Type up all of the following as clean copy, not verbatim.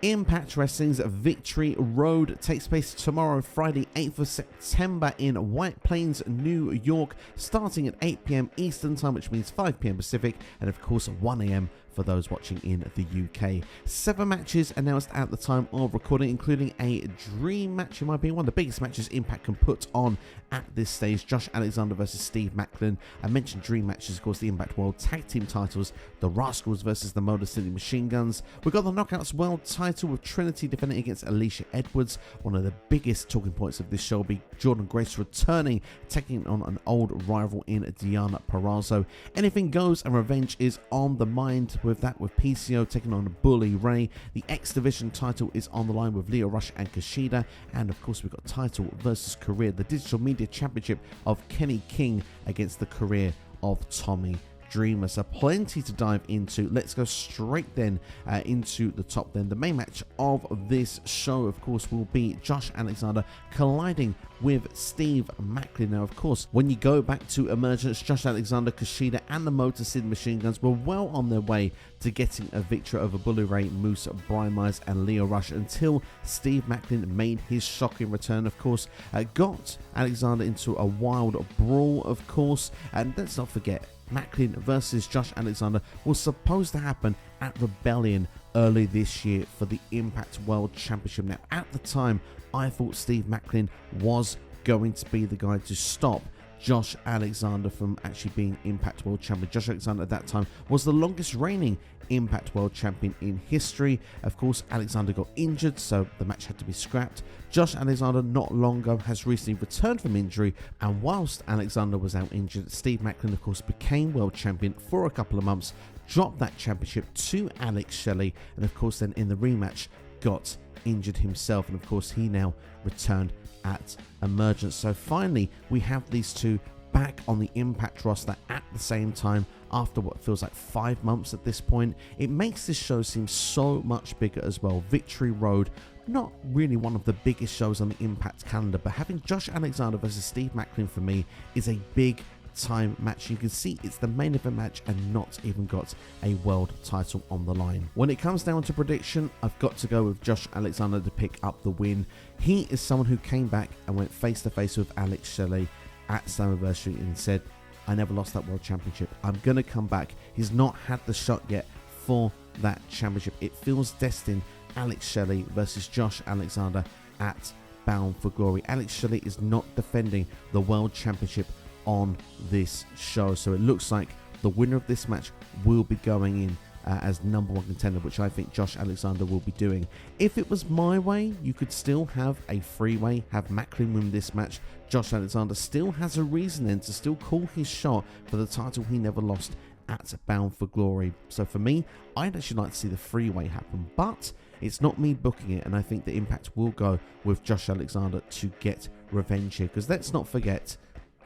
Impact Wrestling's Victory Road takes place tomorrow, Friday, 8th of September in White Plains, New York, starting at 8 p.m. Eastern Time, which means 5 p.m. Pacific, and of course 1 a.m. for those watching in the UK. 7 matches announced at the time of recording, including a dream match, in my opinion, one of the biggest matches Impact can put on at this stage. Josh Alexander versus Steve Maclin. I mentioned dream matches, of course, the Impact World Tag Team titles, the Rascalz versus the Motor City Machine Guns. We've got the Knockouts World title with Trinity defending against Alisha Edwards. One of the biggest talking points of this show will be Jordynne Grace returning, taking on an old rival in Deonna Purrazzo. Anything goes and revenge is on the mind with that, with PCO taking on Bully Ray. The X Division title is on the line with Lio Rush and Kushida. And of course, we've got title versus career, the Digital Media Championship of Kenny King against the career of Tommy Dreamer. So plenty to dive into. Let's go straight then into the top then. The main match of this show, of course, will be Josh Alexander colliding with Steve Maclin. Now, of course, when you go back to Emergence, Josh Alexander, Kushida, and the Motor City Machine Guns were well on their way to getting a victory over Bully Ray, Moose, Brian Myers, and Lio Rush until Steve Maclin made his shocking return, of course, got Alexander into a wild brawl, of course, and let's not forget, Maclin versus Josh Alexander was supposed to happen at Rebellion early this year for the Impact World Championship. Now, at the time, I thought Steve Maclin was going to be the guy to stop Josh Alexander from actually being Impact World Champion. Josh Alexander at that time was the longest reigning Impact World Champion in history. Of course, Alexander got injured, so the match had to be scrapped. Josh Alexander not long ago has recently returned from injury, and whilst Alexander was out injured, Steve Maclin, of course, became World Champion for a couple of months, dropped that championship to Alex Shelley, and of course then in the rematch got injured himself, and of course he now returned at Emergence. So finally we have these two back on the Impact roster at the same time after what feels like 5 months at this point. It makes this show seem so much bigger as well. Victory Road, not really one of the biggest shows on the Impact calendar, but having Josh Alexander versus Steve Maclin for me is a big time match. You can see it's the main event match and not even got a world title on the line. When it comes down to prediction, I've got to go with Josh Alexander to pick up the win. He is someone who came back and went face to face with Alex Shelley at Slammiversary and said, I never lost that world championship. I'm going to come back. He's not had the shot yet for that championship. It feels destined. Alex Shelley versus Josh Alexander at Bound for Glory. Alex Shelley is not defending the world championship on this show, so it looks like the winner of this match will be going in as #1 contender, which I think Josh Alexander will be doing. If it was my way, you could still have a freeway, have Maclin win this match. Josh Alexander still has a reason then to still call his shot for the title he never lost at Bound for Glory. So for me, I'd actually like to see the freeway happen, but it's not me booking it, and I think the Impact will go with Josh Alexander to get revenge here, because let's not forget,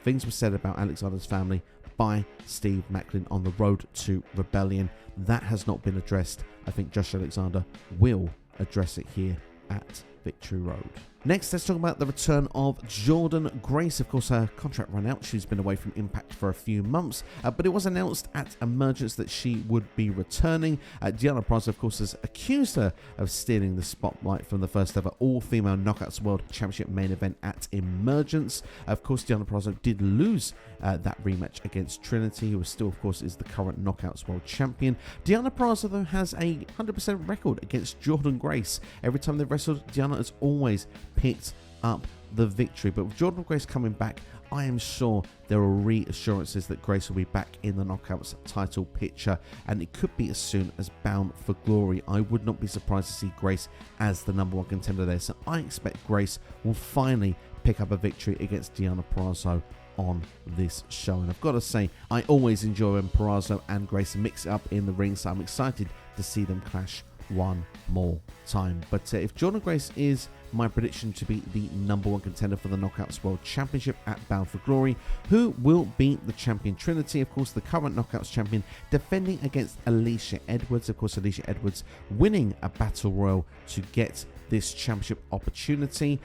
things were said about Alexander's family by Steve Maclin on the road to Rebellion. That has not been addressed. I think Josh Alexander will address it here at Victory Road. Next, let's talk about the return of Jordynne Grace. Of course, her contract ran out. She's been away from Impact for a few months, but it was announced at Emergence that she would be returning. Deonna Purrazzo, of course, has accused her of stealing the spotlight from the first ever all-female Knockouts World Championship main event at Emergence. Of course, Deonna Purrazzo did lose that rematch against Trinity, who still, of course, is the current Knockouts World Champion. Deonna Purrazzo, though, has a 100% record against Jordynne Grace. Every time they've wrestled, Deonna has always picked up the victory. But with Jordynne Grace coming back, I am sure there are reassurances that Grace will be back in the Knockouts title picture, and it could be as soon as Bound for Glory. I would not be surprised to see Grace as the #1 contender there, so I expect Grace will finally pick up a victory against Deonna Purrazzo on this show. And I've got to say, I always enjoy when Purrazzo and Grace mix it up in the ring, so I'm excited to see them clash one more time. But if Jordynne Grace is my prediction to be the #1 contender for the Knockouts World Championship at Bound for Glory, who will beat the champion Trinity, of course, the current Knockouts champion, defending against Alisha Edwards. Of course, Alisha Edwards winning a battle royal to get this championship opportunity.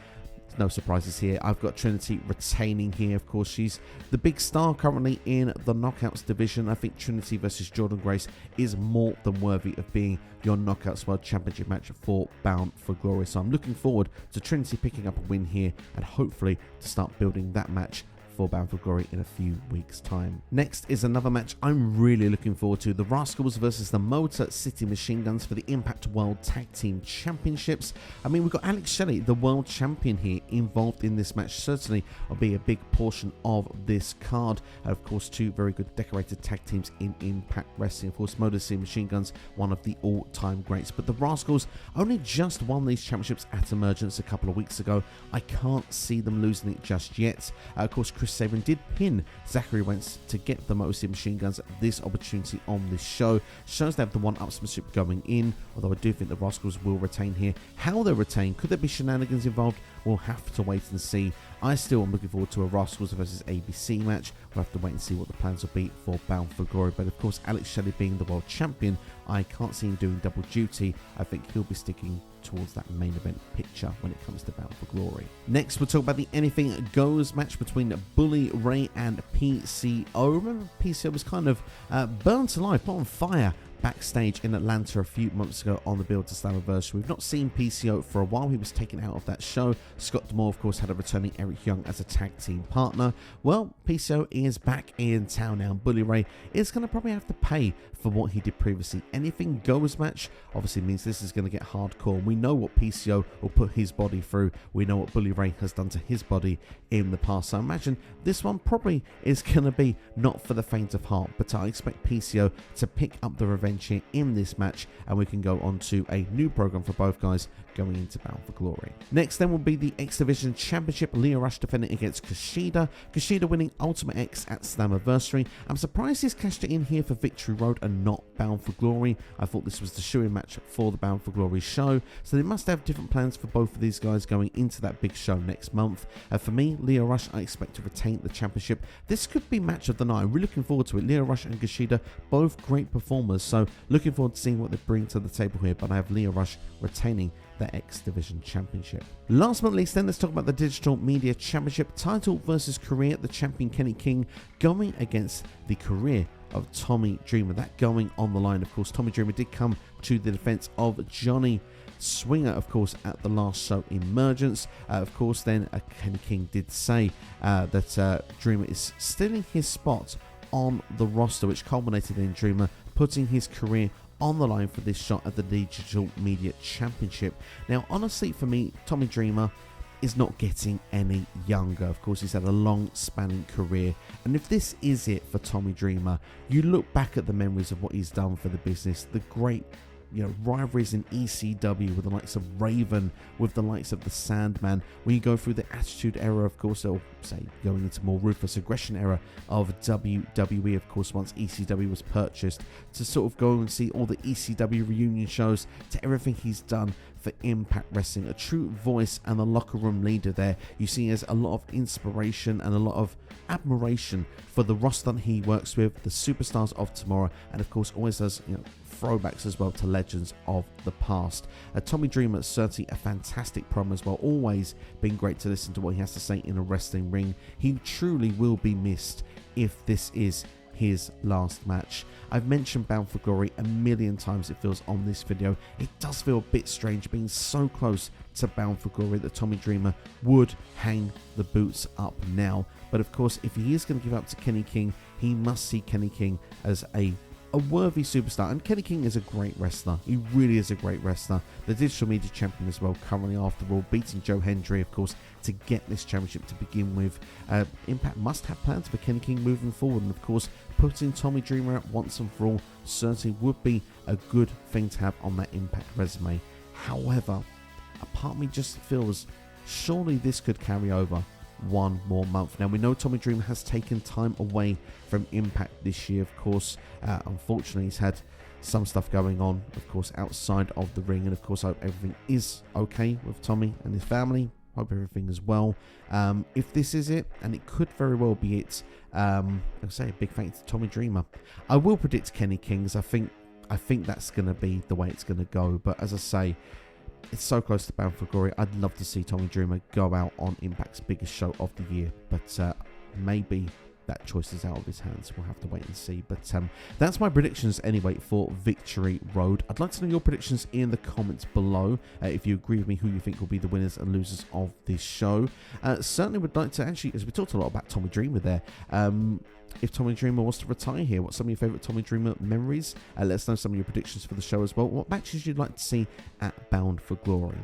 no surprises here. I've got Trinity retaining here. Of course, she's the big star currently in the Knockouts division. I think Trinity versus Jordynne Grace is more than worthy of being your Knockouts World Championship match for Bound for Glory. So I'm looking forward to Trinity picking up a win here and hopefully to start building that match for Bound for Glory in a few weeks' time. Next is another match I'm really looking forward to. The Rascalz versus the Motor City Machine Guns for the Impact World Tag Team Championships. I mean, we've got Shelley, the world champion here, involved in this match. Certainly will be a big portion of this card. Of course, two very good decorated tag teams in Impact Wrestling. Of course, Motor City Machine Guns, one of the all-time greats. But the Rascalz only just won these championships at Emergence a couple of weeks ago. I can't see them losing it just yet. Of course, Sabin did pin Zachary Wentz to get the Motor City Machine Guns this opportunity on this show. Shows they have the one-upsmanship going in, although I do think the Rascalz will retain here. How they retain, could there be shenanigans involved? We'll have to wait and see. I still am looking forward to a Rascalz versus ABC match. We'll have to wait and see what the plans will be for Bound for Glory. But of course, Shelley being the world champion, I can't see him doing double duty. I think he'll be sticking towards that main event picture when it comes to Bound for Glory. Next, we'll talk about the Anything Goes match between Bully Ray and PCO. Remember, PCO was kind of burnt alive, put on fire backstage in Atlanta a few months ago on the Build to Slammiversary. We've not seen PCO for a while. He was taken out of that show. Scott D'Amore, of course, had a returning Eric Young as a tag team partner. Well, PCO is back in town now. Bully Ray is going to probably have to pay for what he did previously. Anything Goes match obviously means this is going to get hardcore. We know what PCO will put his body through. We know what Bully Ray has done to his body in the past. So I imagine this one probably is going to be not for the faint of heart, but I expect PCO to pick up the revenge here in this match, and we can go on to a new program for both guys going into Bound for Glory. Next then will be the X Division Championship. Lio Rush defending against Kushida. Kushida winning Ultimate X at Slammiversary. I'm surprised he's cashed it in here for Victory Road and not Bound for Glory. I thought this was the shoe-in match for the Bound for Glory show, so they must have different plans for both of these guys going into that big show next month. For me, Lio Rush, I expect to retain the championship. This could be match of the night. I'm really looking forward to it. Lio Rush and Kushida, both great performers, so looking forward to seeing what they bring to the table here, but I have Lio Rush retaining the X Division Championship. Last but not least then, let's talk about the Digital Media Championship. Title versus career. The champion Kenny King going against the career of Tommy Dreamer. That going on the line. Of course, Tommy Dreamer did come to the defense of Johnny Swinger, of course, at the last show, Emergence. Of course, then Kenny King did say that Dreamer is stealing his spot on the roster, which culminated in Dreamer putting his career on the line for this shot at the Digital Media Championship. Now, honestly, for me, Tommy Dreamer is not getting any younger. Of course, he's had a long spanning career, and if this is it for Tommy Dreamer, you look back at the memories of what he's done for the business, the great rivalries in ECW with the likes of Raven, with the likes of the Sandman. When you go through the Attitude Era, of course, they'll say going into more Ruthless Aggression era of WWE, of course, once ECW was purchased, to sort of go and see all the ECW reunion shows, to everything he's done for Impact Wrestling. A true voice and a locker room leader there. You see as a lot of inspiration and a lot of admiration for the roster that he works with, the superstars of tomorrow, and of course always does throwbacks as well to legends of the past. Tommy Dreamer, certainly a fantastic promo as well, always been great to listen to what he has to say in a wrestling ring. He truly will be missed if this is his last match. I've mentioned Bound for Glory a million times, it feels, on this video. It does feel a bit strange being so close to Bound for Glory that Tommy Dreamer would hang the boots up now. But of course, if he is going to give up to Kenny King, he must see Kenny King as a worthy superstar, and Kenny King is a great wrestler. He really is a great wrestler. The Digital Media Champion as well, currently after all, beating Joe Hendry, of course, to get this championship to begin with. Impact must have plans for Kenny King moving forward, and of course, putting Tommy Dreamer out once and for all certainly would be a good thing to have on that Impact resume. However, a part of me just feels surely this could carry over one more month. Now, we know Tommy Dreamer has taken time away from Impact this year, of course. Unfortunately, he's had some stuff going on, of course, outside of the ring, and of course, I hope everything is okay with Tommy and his family. Hope everything is well. If this is it, and it could very well be it, I'll say a big thanks to Tommy Dreamer. I will predict Kenny King, as I think that's going to be the way it's going to go, but as I say, it's so close to Bound for Glory. I'd love to see Tommy Dreamer go out on Impact's biggest show of the year, but maybe that choice is out of his hands. We'll have to wait and see. But that's my predictions anyway for Victory Road. I'd like to know your predictions in the comments below. If you agree with me, who you think will be the winners and losers of this show. Certainly would like to, actually, as we talked a lot about Tommy Dreamer there, if Tommy Dreamer was to retire here, what's some of your favourite Tommy Dreamer memories? Let us know some of your predictions for the show as well. What matches you'd like to see at Bound for Glory.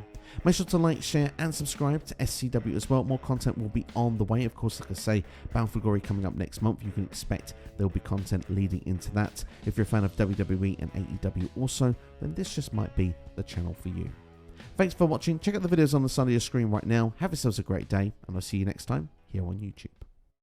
Make sure to like, share and subscribe to SCW as well. More content will be on the way. Of course, like I say, Bound for Glory coming up next month. You can expect there will be content leading into that. If you're a fan of WWE and AEW also, then this just might be the channel for you. Thanks for watching. Check out the videos on the side of your screen right now. Have yourselves a great day, and I'll see you next time here on YouTube.